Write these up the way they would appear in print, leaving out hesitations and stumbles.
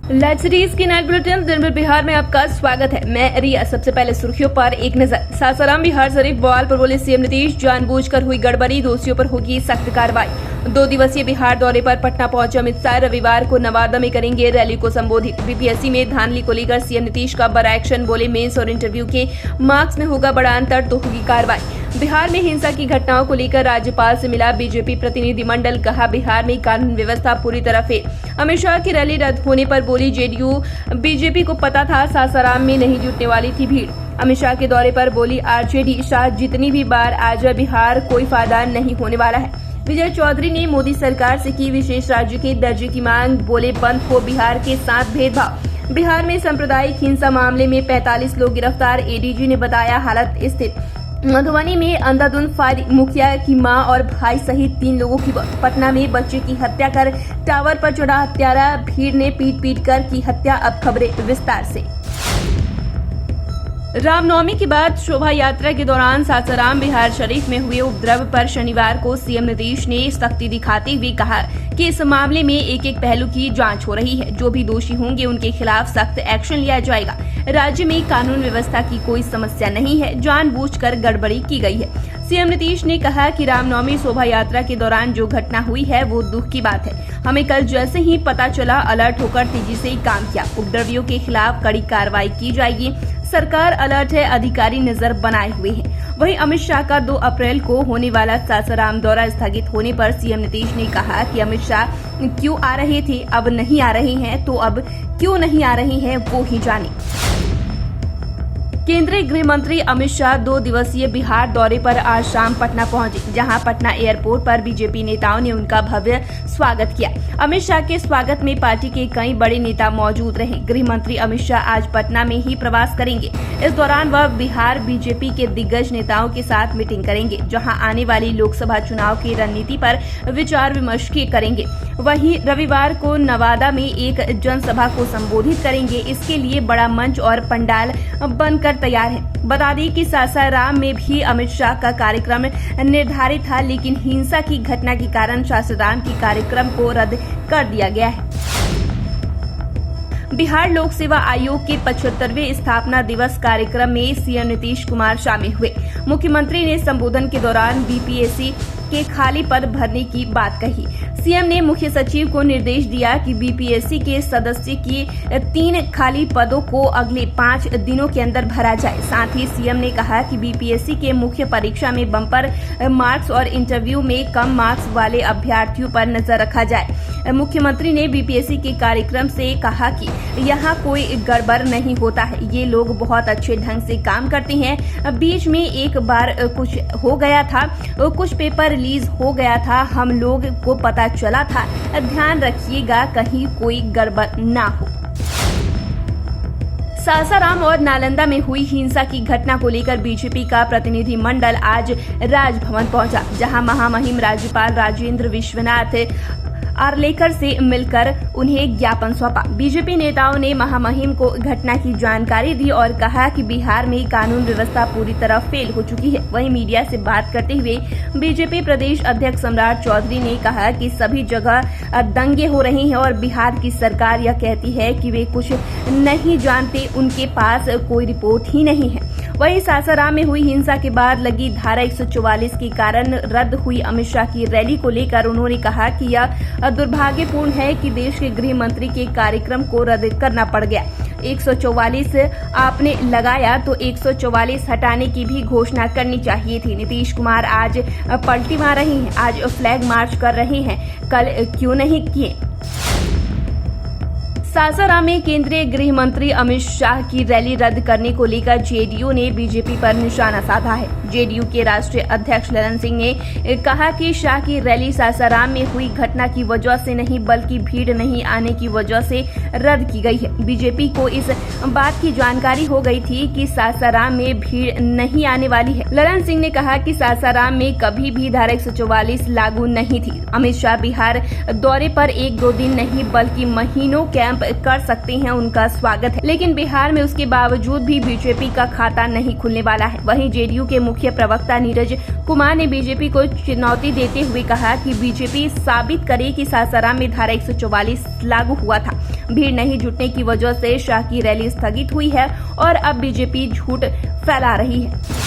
Series की night bulletin दिन भर बिहार में आपका स्वागत है। मैं रिया। सबसे पहले सुर्खियों पर एक नजर। सासाराम बिहार शरीफ बवाल पर बोले सीएम नीतीश, जानबूझकर हुई गड़बड़ी, दोषियों पर होगी सख्त कार्रवाई। 2 दिवसीय बिहार दौरे पर पटना पहुंचे अमित शाह रविवार को नवादा में करेंगे रैली को संबोधित। बीपीएससी में धांधली को लेकर सीएम नीतीश का बड़ा एक्शन, बोले मेंस और इंटरव्यू के मार्क्स में होगा बड़ा अंतर तो होगी कार्रवाई। बिहार में हिंसा की घटनाओं को लेकर राज्यपाल से मिला बीजेपी प्रतिनिधिमंडल, कहा बिहार में कानून व्यवस्था पूरी तरह फेल। अमित शाह की रैली रद्द होने पर बोली जेडीयू, बीजेपी को पता था सासाराम में नहीं जुटने वाली थी भीड़। अमित शाह के दौरे पर बोली आरजेडी, शाह जितनी भी बार आ जाए बिहार कोई फायदा नहीं होने वाला है। विजय चौधरी ने मोदी सरकार से की विशेष राज्य के दर्जे की मांग, बोले बंद हो बिहार के साथ भेदभाव। बिहार में सांप्रदायिक हिंसा मामले में 45 लोग गिरफ्तार, एडीजी ने बताया हालत स्थिर। मधुबनी में अंधाधुंध फायरिंग, मुखिया की मां और भाई सहित 3 लोगों की मौत। पटना में बच्चे की हत्या कर टावर पर चढ़ा हत्यारा, भीड़ ने पीट कर की हत्या। अब खबरें विस्तार से। रामनवमी के बाद शोभा यात्रा के दौरान सासाराम बिहार शरीफ में हुए उपद्रव पर शनिवार को सीएम नीतीश ने सख्ती दिखाते हुए कहा कि इस मामले में एक पहलू की जांच हो रही है। जो भी दोषी होंगे उनके खिलाफ सख्त एक्शन लिया जाएगा। राज्य में कानून व्यवस्था की कोई समस्या नहीं है, जानबूझकर गड़बड़ी की गई है। सीएम नीतीश ने कहा कि रामनवमी शोभा यात्रा के दौरान जो घटना हुई है वो दुख की बात है। हमें कल जैसे ही पता चला अलर्ट होकर तेजी से काम किया। उपद्रवियों के खिलाफ कड़ी कार्रवाई की जाएगी। सरकार अलर्ट है, अधिकारी नजर बनाए हुए हैं। वहीं अमित शाह का 2 अप्रैल को होने वाला सासाराम दौरा स्थगित होने पर सीएम नीतीश ने कहा कि अमित शाह क्यों आ रहे थे, अब नहीं आ रहे हैं, तो अब क्यों नहीं आ रहे हैं वो ही जाने। केंद्रीय गृह मंत्री अमित शाह 2 दिवसीय बिहार दौरे पर आज शाम पटना पहुंचे, जहां पटना एयरपोर्ट पर बीजेपी नेताओं ने उनका भव्य स्वागत किया। अमित शाह के स्वागत में पार्टी के कई बड़े नेता मौजूद रहे। गृह मंत्री अमित शाह आज पटना में ही प्रवास करेंगे। इस दौरान वह बिहार बीजेपी के दिग्गज नेताओं के साथ मीटिंग करेंगे, जहां आने वाली लोकसभा चुनाव की रणनीति पर विचार विमर्श करेंगे। वहीं रविवार को नवादा में एक जनसभा को संबोधित करेंगे। इसके लिए बड़ा मंच और पंडाल बनकर तैयार है। बता दें कि सासाराम में भी अमित शाह का कार्यक्रम निर्धारित था, लेकिन हिंसा की घटना के कारण सासाराम की कार्यक्रम को रद्द कर दिया गया है। बिहार लोक सेवा आयोग के 75वें स्थापना दिवस कार्यक्रम में सीएम नीतीश कुमार शामिल हुए। मुख्यमंत्री ने संबोधन के दौरान बीपीएससी के खाली पद भरने की बात कही। सीएम ने मुख्य सचिव को निर्देश दिया कि बीपीएससी के सदस्य की 3 खाली पदों को अगले 5 दिनों के अंदर भरा जाए। साथ ही सीएम ने कहा कि बीपीएससी के मुख्य परीक्षा में बम्पर मार्क्स और इंटरव्यू में कम मार्क्स वाले अभ्यर्थियों पर नजर रखा जाए। मुख्यमंत्री ने बीपीएससी के कार्यक्रम से कहा कि यहाँ कोई गड़बड़ नहीं होता है, ये लोग बहुत अच्छे ढंग से काम करते हैं। बीच में एक बार कुछ हो गया था, कुछ पेपर रिलीज हो गया था, हम लोग को पता चला था। ध्यान रखिएगा कहीं कोई गड़बड़ ना हो। सासाराम और नालंदा में हुई हिंसा की घटना को लेकर बीजेपी का प्रतिनिधि मंडल आज राजभवन पहुंचा, जहां महामहिम राज्यपाल राजेंद्र विश्वनाथ आर्लेकर से मिलकर उन्हें ज्ञापन सौंपा। बीजेपी नेताओं ने महामहिम को घटना की जानकारी दी और कहा कि बिहार में कानून व्यवस्था पूरी तरह फेल हो चुकी है। वहीं मीडिया से बात करते हुए बीजेपी प्रदेश अध्यक्ष सम्राट चौधरी ने कहा कि सभी जगह दंगे हो रहे हैं और बिहार की सरकार यह कहती है कि वे कुछ नहीं जानते, उनके पास कोई रिपोर्ट ही नहीं है। वहीं सासाराम में हुई हिंसा के बाद लगी धारा 144 के कारण रद्द हुई अमित शाह की रैली को लेकर उन्होंने कहा कि यह दुर्भाग्यपूर्ण है कि देश के गृह मंत्री के कार्यक्रम को रद्द करना पड़ गया। 144 आपने लगाया तो 144 हटाने की भी घोषणा करनी चाहिए थी। नीतीश कुमार आज पलटी मार रहे हैं, आज फ्लैग मार्च कर रहे हैं, कल क्यों नहीं किए। सासाराम में केंद्रीय गृह मंत्री अमित शाह की रैली रद्द करने को लेकर जेडीयू ने बीजेपी पर निशाना साधा है। जेडीयू के राष्ट्रीय अध्यक्ष ललन सिंह ने कहा कि शाह की रैली सासाराम में हुई घटना की वजह से नहीं, बल्कि भीड़ नहीं आने की वजह से रद्द की गई है। बीजेपी को इस बात की जानकारी हो गई थी कि सासाराम में भीड़ नहीं आने वाली है। ललन सिंह ने कहा कि सासाराम में कभी भी धारा 144 लागू नहीं थी। अमित शाह बिहार दौरे पर 1-2 दिन नहीं बल्कि महीनों कैंप कर सकते हैं, उनका स्वागत है। लेकिन बिहार में उसके बावजूद भी बीजेपी का खाता नहीं खुलने वाला है। वहीं जेडीयू के मुख्य प्रवक्ता नीरज कुमार ने बीजेपी को चुनौती देते हुए कहा कि बीजेपी साबित करे कि सासाराम में धारा 144 लागू हुआ था। भीड़ नहीं जुटने की वजह से शाह की रैली स्थगित हुई है और अब बीजेपी झूठ फैला रही है।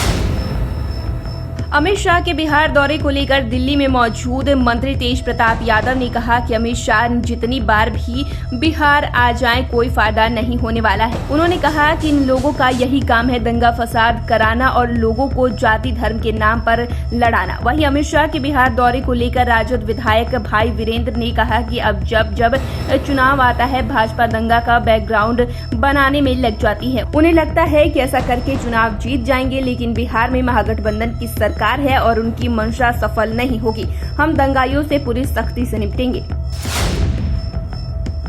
अमित शाह के बिहार दौरे को लेकर दिल्ली में मौजूद मंत्री तेज प्रताप यादव ने कहा कि अमित शाह जितनी बार भी बिहार आ जाएं कोई फायदा नहीं होने वाला है। उन्होंने कहा कि इन लोगों का यही काम है दंगा फसाद कराना और लोगों को जाति धर्म के नाम पर लड़ाना। वहीं अमित शाह के बिहार दौरे को लेकर राजद विधायक भाई वीरेंद्र ने कहा कि अब जब चुनाव आता है भाजपा दंगा का बैकग्राउंड बनाने में लग जाती है। उन्हें लगता है कि ऐसा करके चुनाव जीत जाएंगे, लेकिन बिहार में महागठबंधन की सरकार है और उनकी मंशा सफल नहीं होगी। हम दंगाइयों से पूरी सख्ती से निपटेंगे।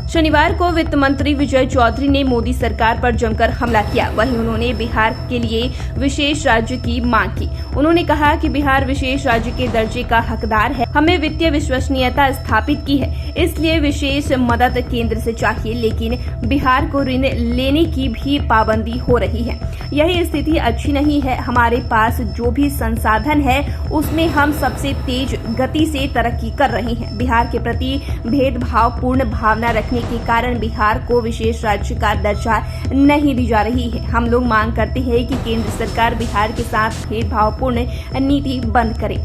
शनिवार को वित्त मंत्री विजय चौधरी ने मोदी सरकार पर जमकर हमला किया। वहीं उन्होंने बिहार के लिए विशेष राज्य की मांग की। उन्होंने कहा कि बिहार विशेष राज्य के दर्जे का हकदार है। हमें वित्तीय विश्वसनीयता स्थापित की है, इसलिए विशेष मदद केंद्र से चाहिए, लेकिन बिहार को ऋण लेने की भी पाबंदी हो रही है। यही स्थिति अच्छी नहीं है। हमारे पास जो भी संसाधन है उसमें हम सबसे तेज गति से तरक्की कर रहे हैं। बिहार के प्रति भेदभावपूर्ण भावना रखने के कारण बिहार को विशेष राज्य का दर्जा नहीं दी जा रही है। हम लोग मांग करते हैं कि केंद्र सरकार बिहार के साथ भेदभावपूर्ण नीति बंद करे।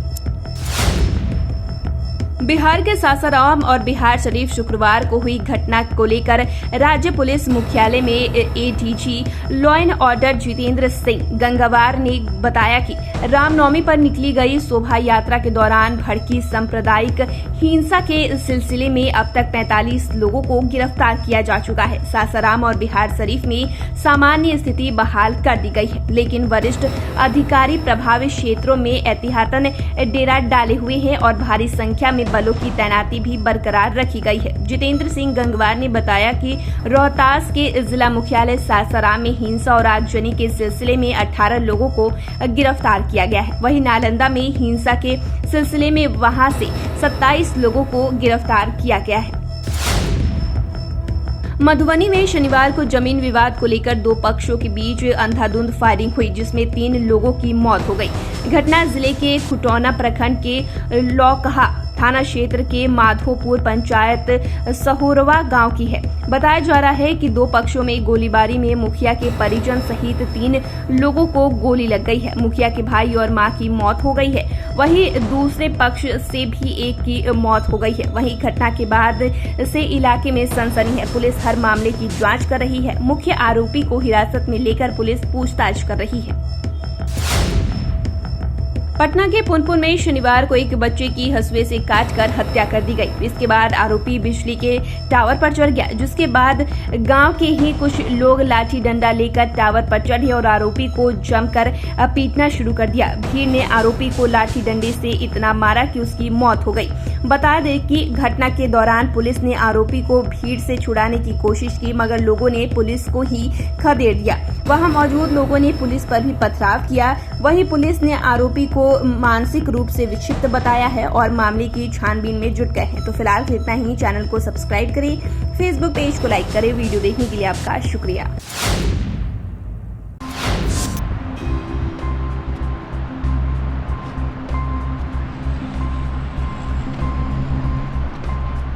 बिहार के सासाराम और बिहार शरीफ शुक्रवार को हुई घटना को लेकर राज्य पुलिस मुख्यालय में ADG law and order Jitendra Singh Gangwar ने बताया कि रामनवमी पर निकली गई शोभा यात्रा के दौरान भड़की सांप्रदायिक हिंसा के सिलसिले में अब तक 45 लोगों को गिरफ्तार किया जा चुका है। सासाराम और बिहार शरीफ में सामान्य स्थिति बहाल कर दी गई है, लेकिन वरिष्ठ अधिकारी प्रभावित क्षेत्रों में एहतियातन डेरा डाले हुए हैं और भारी संख्या में बलों की तैनाती भी बरकरार रखी गई है। जितेंद्र सिंह गंगवार ने बताया कि रोहतास के जिला मुख्यालय सासाराम में हिंसा और आगजनी के सिलसिले में 18 लोगों को गिरफ्तार किया गया है। वहीं नालंदा में हिंसा के सिलसिले में वहां से 27 लोगों को गिरफ्तार किया गया है। मधुबनी में शनिवार को जमीन विवाद को लेकर दो पक्षों के बीच अंधाधुंध फायरिंग हुई, जिसमें 3 लोगों की मौत हो गई। घटना जिले के खुटौना प्रखंड के लौकहा थाना क्षेत्र के माधोपुर पंचायत सहोरवा गांव की है। बताया जा रहा है कि दो पक्षों में गोलीबारी में मुखिया के परिजन सहित 3 लोगों को गोली लग गई है। मुखिया के भाई और मां की मौत हो गई है, वहीं दूसरे पक्ष से भी एक की मौत हो गई है। वहीं घटना के बाद से इलाके में सनसनी है। पुलिस हर मामले की जांच कर रही है। मुख्य आरोपी को हिरासत में लेकर पुलिस पूछताछ कर रही है। पटना के पुनपुर में शनिवार को एक बच्चे की हंसुए से काटकर हत्या कर दी गई। इसके बाद आरोपी बिजली के टावर पर चढ़ गया, जिसके बाद गांव के ही कुछ लोग लाठी डंडा लेकर टावर पर चढ़े और आरोपी को जमकर पीटना शुरू कर दिया। भीड़ ने आरोपी को लाठी डंडे से इतना मारा कि उसकी मौत हो गई। बता दें कि घटना के दौरान पुलिस ने आरोपी को भीड़ से छुड़ाने की कोशिश की, मगर लोगों ने पुलिस को ही खदेड़ दिया। वहां मौजूद लोगों ने पुलिस पर भी पथराव किया। वहीं पुलिस ने आरोपी को मानसिक रूप से विक्षिप्त बताया है और मामले की छानबीन में जुट गए हैं। तो फिलहाल इतना ही। चैनल को सब्सक्राइब करें, फेसबुक पेज को लाइक करें। वीडियो देखने के लिए आपका शुक्रिया।